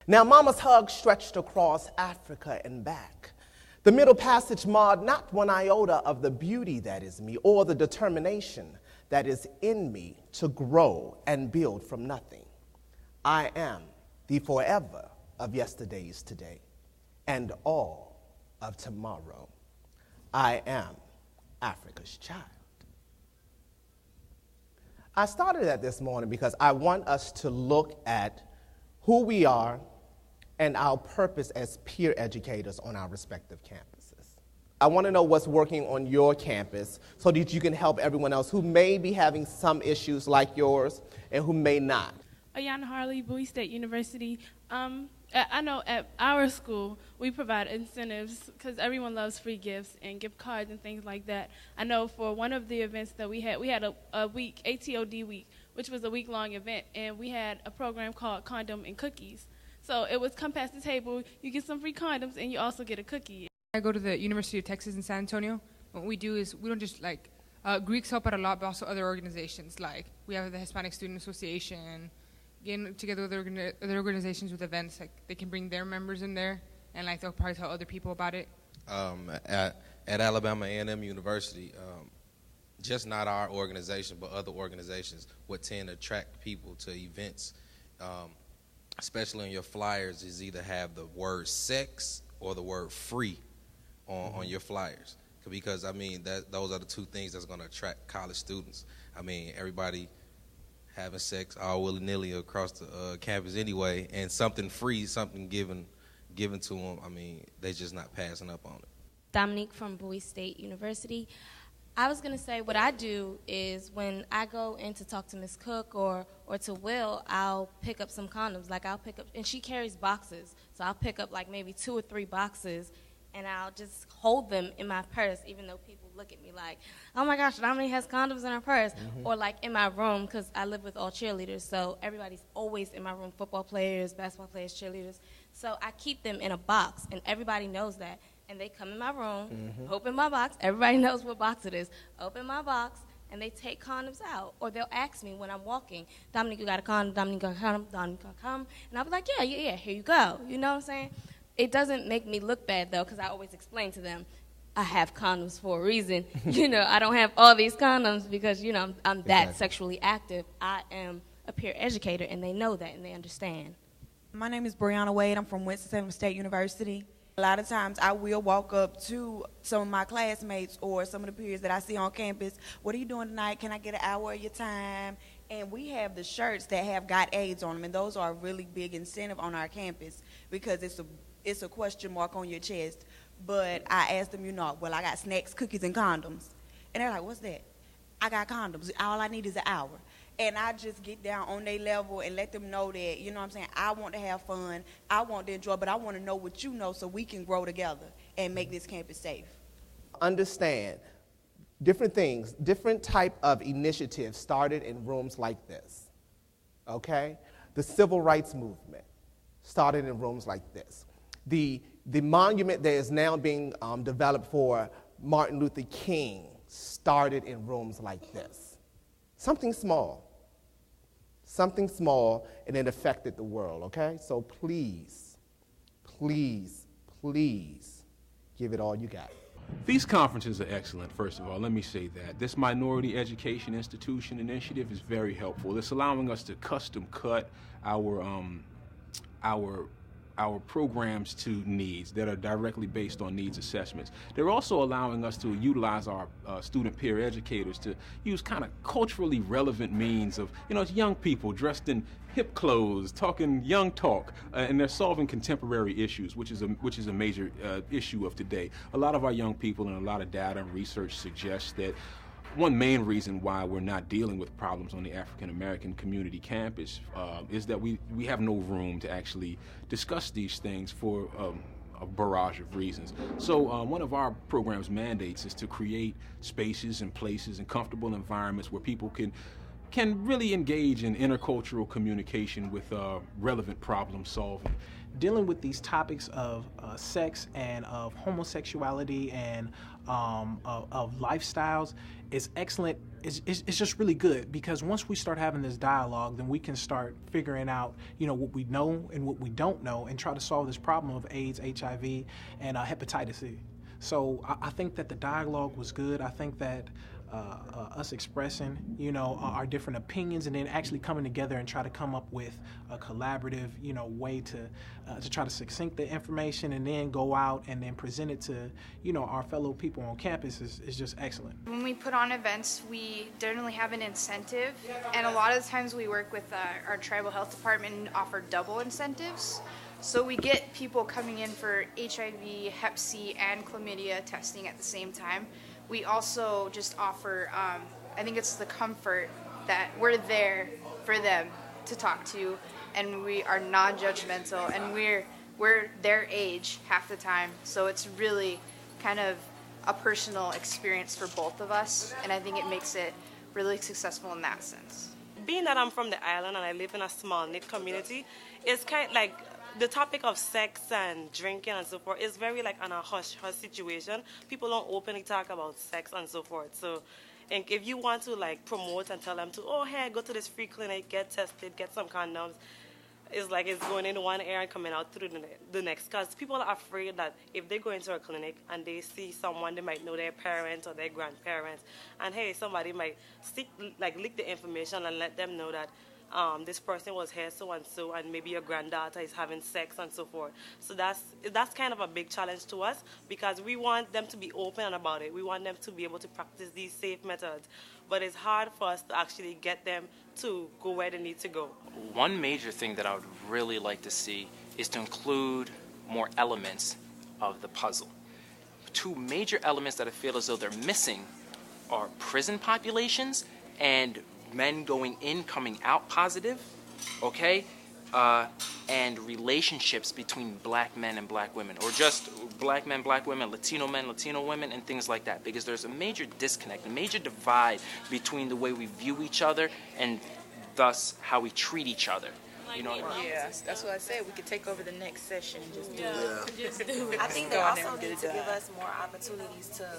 Now mama's hug stretched across Africa and back. The Middle Passage marred not one iota of the beauty that is me or the determination that is in me to grow and build from nothing. I am the forever of yesterday's today and all of tomorrow. I am Africa's child. I started that this morning because I want us to look at who we are and our purpose as peer educators on our respective campuses. I want to know what's working on your campus so that you can help everyone else who may be having some issues like yours and who may not. Ayana Harley, Bowie State University. I know at our school we provide incentives because everyone loves free gifts and gift cards and things like that. I know for one of the events that we had a week, ATOD week, which was a week-long event, and we had a program called Condom and Cookies. So it was come past the table, you get some free condoms, and you also get a cookie. I go to the University of Texas in San Antonio. What we do is we don't just Greeks help out a lot, but also other organizations. Like we have the Hispanic Student Association, getting together with other organizations with events. Like they can bring their members in there, and like they'll probably tell other people about it. At Alabama A&M University, just not our organization, but other organizations would tend to attract people to events. Especially on your flyers, is either have the word sex or the word free on your flyers. Because, I mean, those are the two things that's going to attract college students. I mean, everybody having sex all willy-nilly across the campus anyway, and something free, something given to them, I mean, they just not passing up on it. Dominique from Bowie State University. I was going to say what I do is when I go in to talk to Miss Cook or to Will, I'll pick up some condoms. Like I'll pick up, and she carries boxes, so I'll pick up like maybe 2 or 3 boxes, and I'll just hold them in my purse, even though people look at me like, oh my gosh, Dominique has condoms in her purse. Mm-hmm. Or like in my room, because I live with all cheerleaders, so everybody's always in my room, football players, basketball players, cheerleaders. So I keep them in a box, and everybody knows that. And they come in my room, open my box. Everybody knows what box it is. Open my box, and they take condoms out. Or they'll ask me when I'm walking, Dominique, you got a condom? Dominique, got a condom? Dominique, got a condom? And I'll be like, yeah, here you go. You know what I'm saying? It doesn't make me look bad, though, because I always explain to them, I have condoms for a reason. I don't have all these condoms because, I'm that sexually active. I am a peer educator, and they know that, and they understand. My name is Brianna Wade. I'm from Winston-Salem State University. A lot of times I will walk up to some of my classmates or some of the peers that I see on campus. What are you doing tonight? Can I get an hour of your time? And we have the shirts that have got AIDS on them, and those are a really big incentive on our campus because it's a question mark on your chest. But I asked them, well, I got snacks, cookies, and condoms. And they're like, what's that? I got condoms. All I need is an hour. And I just get down on their level and let them know that, I want to have fun, I want to enjoy, but I want to know what you know so we can grow together and make this campus safe. Understand, different things, different type of initiatives started in rooms like this, okay? The civil rights movement started in rooms like this. The monument that is now being developed for Martin Luther King started in rooms like this. Something small, and it affected the world, okay? So please, please, please give it all you got. These conferences are excellent, first of all. Let me say that. This Minority Education Institution initiative is very helpful. It's allowing us to custom cut our programs to needs that are directly based on needs assessments. They're also allowing us to utilize our student peer educators to use kind of culturally relevant means of, it's young people dressed in hip clothes, talking young talk, and they're solving contemporary issues, which is a major issue of today. A lot of our young people and a lot of data and research suggests that one main reason why we're not dealing with problems on the African American community campus is that we have no room to actually discuss these things for a barrage of reasons. So one of our program's mandates is to create spaces and places and comfortable environments where people can really engage in intercultural communication with relevant problem solving. Dealing with these topics of sex and of homosexuality and of lifestyles is excellent. It's just really good, because once we start having this dialogue, then we can start figuring out, what we know and what we don't know, and try to solve this problem of AIDS, HIV, and hepatitis C. So I think that the dialogue was good. I think that us expressing, our different opinions, and then actually coming together and try to come up with a collaborative, way to try to succinct the information and then go out and then present it to, our fellow people on campus is just excellent. When we put on events, we generally have an incentive, and a lot of the times we work with our tribal health department and offer double incentives. So we get people coming in for HIV, Hep C, and chlamydia testing at the same time. We also just offer, I think it's the comfort that we're there for them to talk to, and we are non-judgmental, and we're their age half the time. So it's really kind of a personal experience for both of us, and I think it makes it really successful in that sense. Being that I'm from the island and I live in a small knit community, it's kind of like the topic of sex and drinking and so forth is very like on a hush-hush situation. People don't openly talk about sex and so forth. So and if you want to like promote and tell them to, oh, hey, go to this free clinic, get tested, get some condoms, it's like it's going in one ear and coming out through the next. Because people are afraid that if they go into a clinic and they see someone, they might know their parents or their grandparents, and hey, somebody might leak the information and let them know that this person was here so and so, and maybe your granddaughter is having sex and so forth. So that's kind of a big challenge to us, because we want them to be open about it. We want them to be able to practice these safe methods, but it's hard for us to actually get them to go where they need to go. One major thing that I would really like to see is to include more elements of the puzzle. Two major elements that I feel as though they're missing are prison populations and men going in, coming out positive, okay? And relationships between black men and black women, or just black men, black women, Latino men, Latino women, and things like that. Because there's a major disconnect, a major divide between the way we view each other and thus how we treat each other. You know what I mean? Yeah, that's what I said. We could take over the next session and just do it. Just do it. I think they also need to give us more opportunities to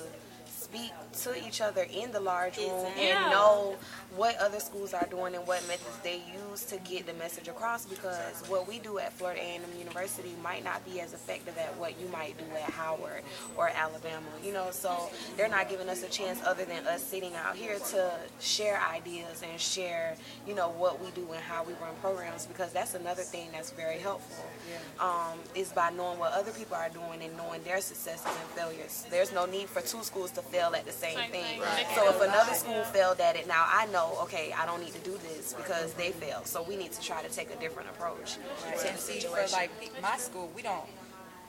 speak to each other in the large room and know what other schools are doing and what methods they use to get the message across, because what we do at Florida A&M University might not be as effective at what you might do at Howard or Alabama, so they're not giving us a chance other than us sitting out here to share ideas and share, what we do and how we run programs, because that's another thing that's very helpful, is by knowing what other people are doing and knowing their successes and failures. There's no need for two schools to fail at the same thing. Right. So if another school failed at it, now I know, okay, I don't need to do this because they failed. So we need to try to take a different approach to the situation. For like my school, we don't.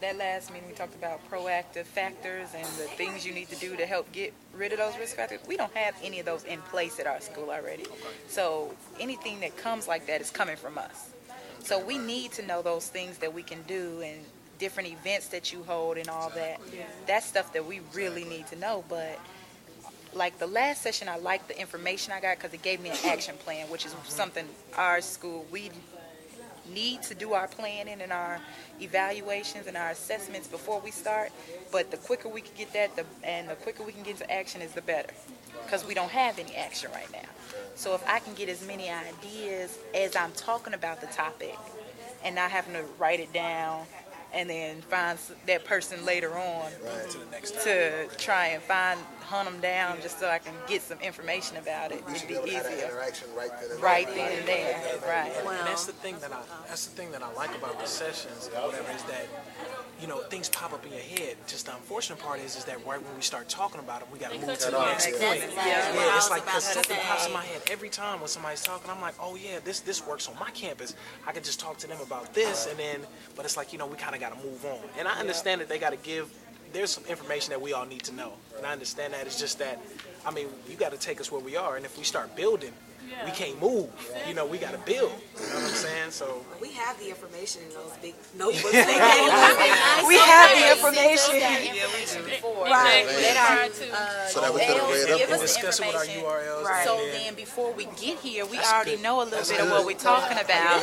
That last meeting we talked about proactive factors and the things you need to do to help get rid of those risk factors. We don't have any of those in place at our school already. So anything that comes like that is coming from us. So we need to know those things that we can do and different events that you hold and all that. That's stuff that we really need to know. But like the last session, I liked the information I got because it gave me an action plan, which is something our school, we need to do our planning and our evaluations and our assessments before we start. But the quicker we can get that and the quicker we can get into action is the better, because we don't have any action right now. So if I can get as many ideas as I'm talking about the topic and not having to write it down and then find that person later on to try and hunt them down just so I can get some information about it. It'd be easier. Interaction right then and there. Right. And that's the thing that I like about the sessions or whatever, is that things pop up in your head. Just the unfortunate part is that right when we start talking about it, we got to move to the next point. Yeah, it's like, because something pops in my head every time when somebody's talking. I'm like, oh yeah, this works on my campus. I can just talk to them about this, and then, but it's like, we kind of got to move on. And I understand that they got to give. There's some information that we all need to know, and I understand that. It's just that I mean, you got to take us where we are, and if we start building, we can't move. You know, we got to build. You know what I'm saying? So we have the information in those big notebooks. We have the information. Right. So that we could have read up and discuss it with our URLs. Right. So then before we get here, we already know a little bit of what we're talking about.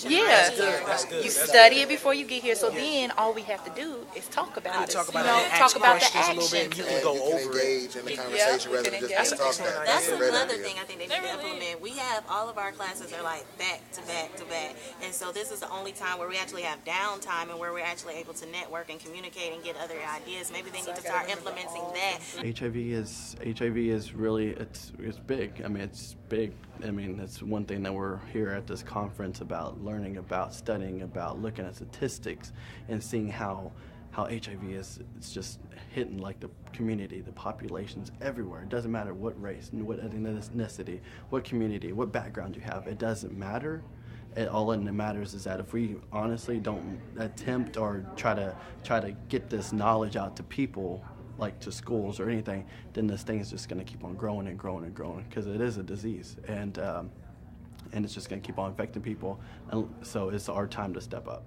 Yeah. That's good. You study it before you get here, so then all we have to do is talk about it. Talk about talk about the action. A little bit, and you can go over engage in the conversation rather than just talk that. That's another thing I think they need to implement. We have all of our classes are like back to back to back, and so this is the only time where we actually have downtime and where we're actually able to network and communicate and get other ideas. Maybe they need to start implementing that. HIV is really it's big. I mean, it's big. I mean, that's one thing that we're here at this conference about, learning about, studying about, looking at statistics, and seeing how HIV is, it's just hitting like the community, the populations everywhere. It doesn't matter what race, what ethnicity, what community, what background you have. It doesn't matter. All that matters is that if we honestly don't attempt or try to get this knowledge out to people, like to schools or anything, then this thing is just going to keep on growing and growing and growing, because it is a disease, and it's just going to keep on infecting people. And so it's our time to step up.